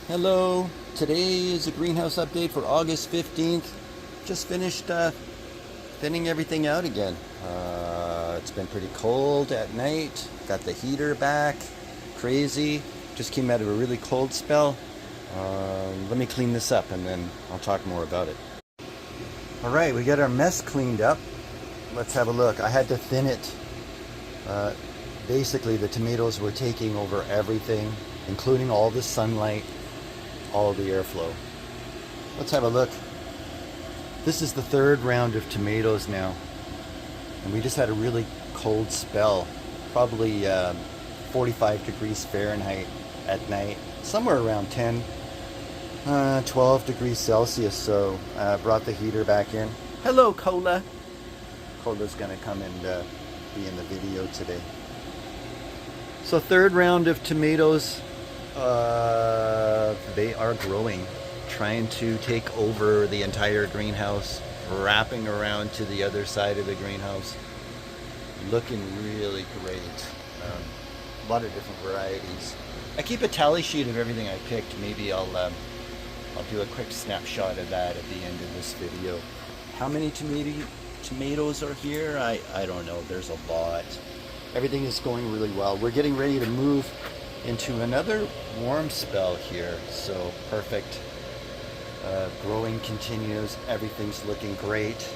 Hello, today is a greenhouse update for August 15th. Just finished thinning everything out again. It's been pretty cold at night. Got the heater back. Crazy. Just came out of a really cold spell. Let me clean this up and then I'll talk more about it. Alright, we got our mess cleaned up. Let's have a look. I had to thin it. Basically, the tomatoes were taking over everything, including all the sunlight, all the airflow. Let's have a look. This is the third round of tomatoes now, and we just had a really cold spell, probably 45 degrees Fahrenheit at night, somewhere around 12 degrees Celsius. So brought the heater back in. Hello, Cola. Cola's gonna come and be in the video today. So third round of tomatoes. They are growing, trying to take over the entire greenhouse, wrapping around to the other side of the greenhouse. Looking really great. A lot of different varieties. I keep a tally sheet of everything I picked. Maybe I'll do a quick snapshot of that at the end of this video. How many tomatoes are here? I don't know. There's a lot. Everything is going really well. We're getting ready to move into another warm spell here, so perfect. Growing continues. Everything's looking great.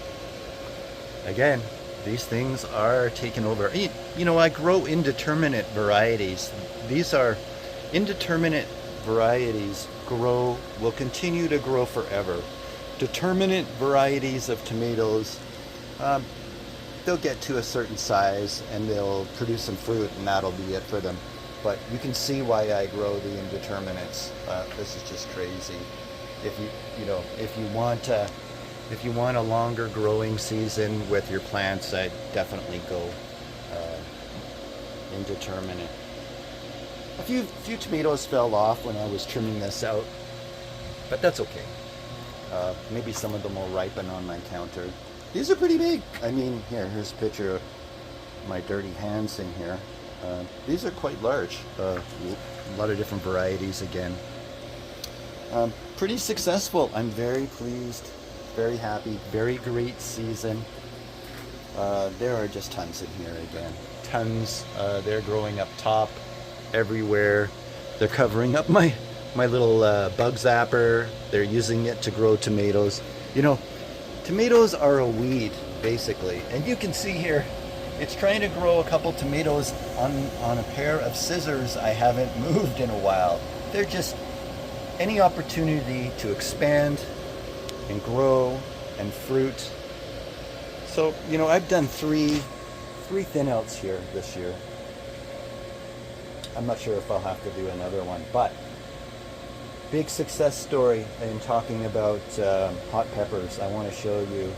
Again, these things are taking over. You know, I grow indeterminate varieties. These are indeterminate varieties. Will continue to grow forever. Determinate varieties of tomatoes, they'll get to a certain size and they'll produce some fruit, and that'll be it for them. But you can see why I grow the indeterminates. This is just crazy. If you want a longer growing season with your plants, I'd definitely go indeterminate. A few tomatoes fell off when I was trimming this out, but that's okay. Maybe some of them will ripen on my counter. These are pretty big. I mean, here's a picture of my dirty hands in here. These are quite large. A lot of different varieties again. Pretty successful. I'm very pleased, very happy, very great season. There are just tons in here again. Tons. They're growing up top everywhere. They're covering up my little bug zapper. They're using it to grow tomatoes. You know, tomatoes are a weed, basically. And you can see here, it's trying to grow a couple tomatoes on a pair of scissors I haven't moved in a while. They're just any opportunity to expand and grow and fruit. So, you know, I've done three thin outs here this year. I'm not sure if I'll have to do another one, but big success story in talking about hot peppers. I want to show you.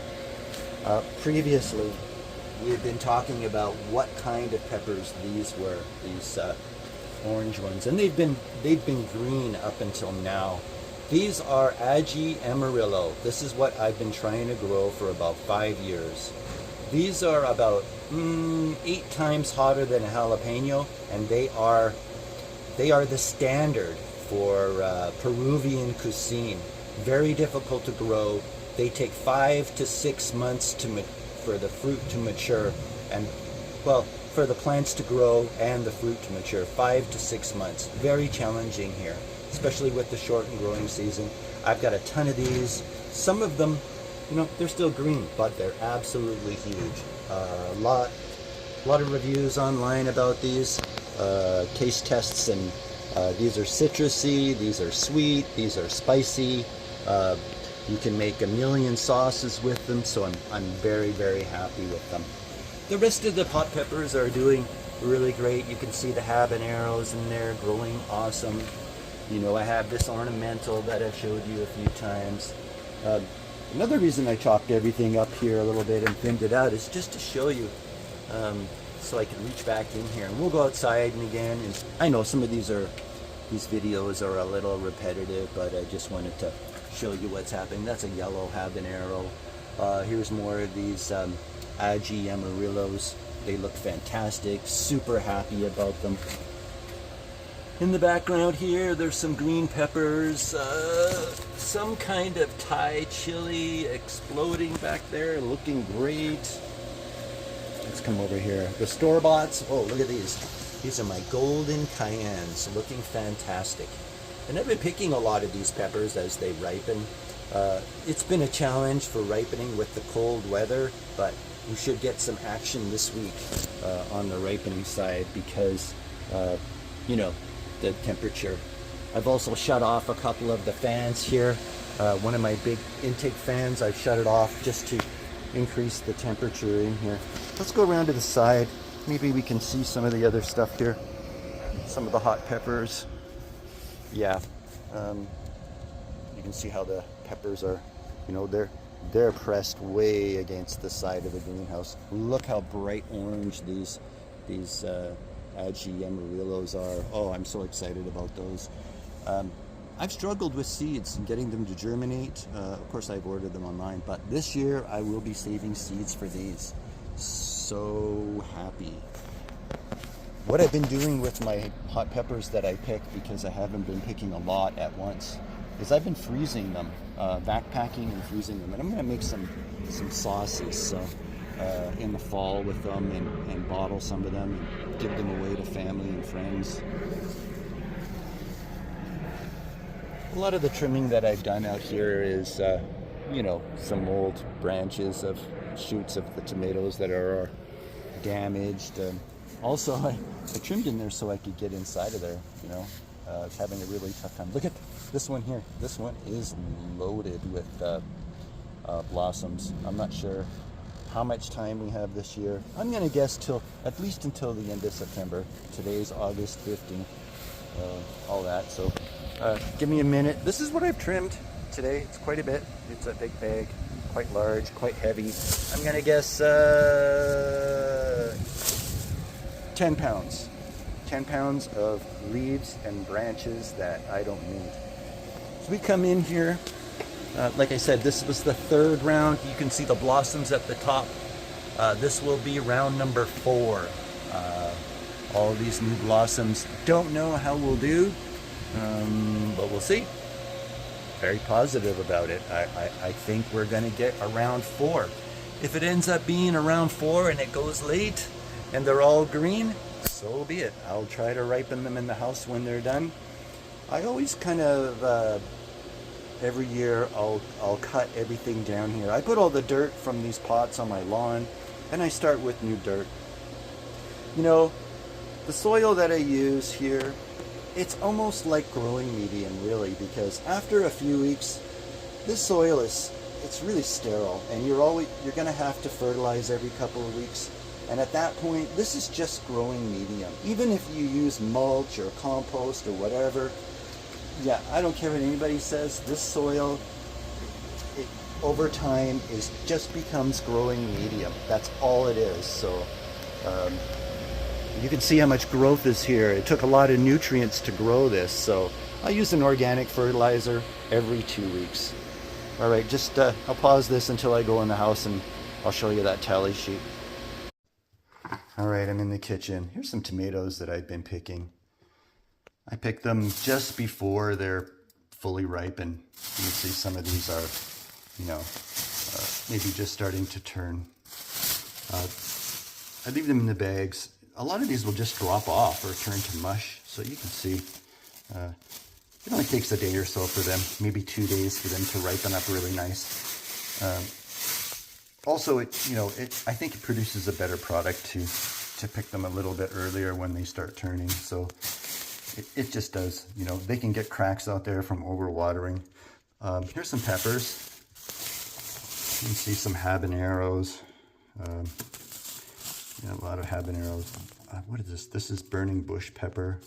Previously, we've been talking about what kind of peppers these were, these orange ones, and they've been green up until now. These are Aji Amarillo. This is what I've been trying to grow for about 5 years. These are about 8 times hotter than a jalapeno, and they are the standard for Peruvian cuisine. Very difficult to grow. They take 5 to 6 months for the fruit to mature, and well, for the plants to grow and the fruit to mature. 5 to 6 months. Very challenging here, especially with the shortened growing season. I've got a ton of these. Some of them, you know, they're still green, but they're absolutely huge. A lot of reviews online about these, taste tests, and these are citrusy, these are sweet, these are spicy. You can make a million sauces with them, so I'm very, very happy with them. The rest of the hot peppers are doing really great. You can see the habaneros in there growing awesome. You know, I have this ornamental that I've showed you a few times. Another reason I chopped everything up here a little bit and thinned it out is just to show you, so I can reach back in here. And we'll go outside and again. And I know some of these videos are a little repetitive, but I just wanted to show you what's happening. That's a yellow habanero. Here's more of these Aji Amarillos. They look fantastic. Super happy about them. In the background here, there's some green peppers, some kind of Thai chili exploding back there, looking great. Let's come over here. The store-boughts, oh, look at these. These are my golden cayennes, looking fantastic. And I've been picking a lot of these peppers as they ripen. It's been a challenge for ripening with the cold weather, but we should get some action this week on the ripening side because, you know, the temperature. I've also shut off a couple of the fans here. One of my big intake fans, I've shut it off just to increase the temperature in here. Let's go around to the side. Maybe we can see some of the other stuff here. Some of the hot peppers. Yeah, you can see how the peppers are, you know, they're pressed way against the side of the greenhouse. Look how bright orange these Aji Amarillos are. Oh, I'm so excited about those. I've struggled with seeds and getting them to germinate. Of course, I've ordered them online, but this year I will be saving seeds for these. So happy. What I've been doing with my hot peppers that I pick, because I haven't been picking a lot at once, is I've been freezing them, backpacking and freezing them. And I'm going to make some sauces in the fall with them and bottle some of them and give them away to family and friends. A lot of the trimming that I've done out here is, you know, some old branches of shoots of the tomatoes that are damaged. Also, I trimmed in there so I could get inside of there, you know. I was having a really tough time. Look at this one here. This one is loaded with blossoms. I'm not sure how much time we have this year. I'm going to guess at least until the end of September. Today's August 15th. All that. So give me a minute. This is what I've trimmed today. It's quite a bit. It's a big bag, quite large, quite heavy. I'm going to guess 10 pounds. 10 pounds of leaves and branches that I don't need. So we come in here. Like I said, this was the third round. You can see the blossoms at the top. This will be round number 4. All these new blossoms. Don't know how we'll do, but we'll see. Very positive about it. I think we're going to get a round 4. If it ends up being a round 4 and it goes late and they're all green, so be it. I'll try to ripen them in the house when they're done. I always kind of every year I'll cut everything down here. I put all the dirt from these pots on my lawn and I start with new dirt. You know, the soil that I use here, it's almost like growing medium, really, because after a few weeks, this soil it's really sterile, and you're going to have to fertilize every couple of weeks. And at that point, this is just growing medium. Even if you use mulch or compost or whatever, yeah, I don't care what anybody says, this soil, over time, just becomes growing medium. That's all it is. So you can see how much growth is here. It took a lot of nutrients to grow this. So I use an organic fertilizer every 2 weeks. All right, just I'll pause this until I go in the house and I'll show you that tally sheet. All right, I'm in the kitchen. Here's some tomatoes that I've been picking. I picked them just before they're fully ripened. You can see some of these are, you know, maybe just starting to turn. I leave them in the bags. A lot of these will just drop off or turn to mush. So you can see, it only takes a day or so for them, maybe 2 days for them to ripen up really nice. Also, I think it produces a better product to pick them a little bit earlier when they start turning. So it just does, you know, they can get cracks out there from overwatering. Here's some peppers. You can see some habaneros. Yeah, a lot of habaneros. What is this? This is burning bush pepper.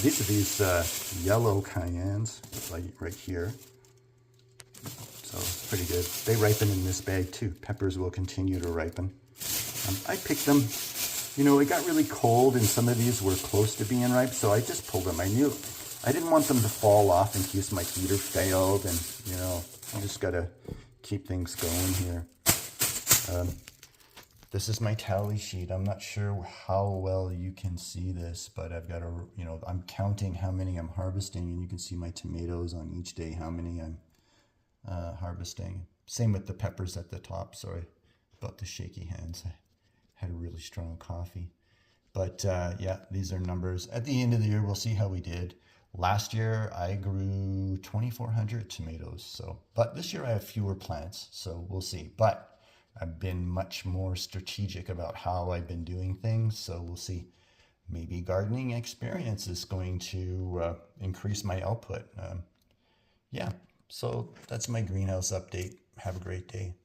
These are these yellow cayennes, like right here. So it's pretty good. They ripen in this bag too. Peppers will continue to ripen. I picked them. You know, it got really cold and some of these were close to being ripe, so I just pulled them. I knew I didn't want them to fall off in case my heater failed, and you know, I just gotta keep things going here. This is my tally sheet. I'm not sure how well you can see this, but I've got a, I'm counting how many I'm harvesting, and you can see my tomatoes on each day, how many I'm harvesting. Same with the peppers at the top. Sorry about the shaky hands. I had a really strong coffee. But yeah, these are numbers. At the end of the year, we'll see how we did. Last year, I grew 2,400 tomatoes. But this year I have fewer plants, so we'll see. But I've been much more strategic about how I've been doing things, so we'll see. Maybe gardening experience is going to increase my output. Yeah, so that's my greenhouse update. Have a great day.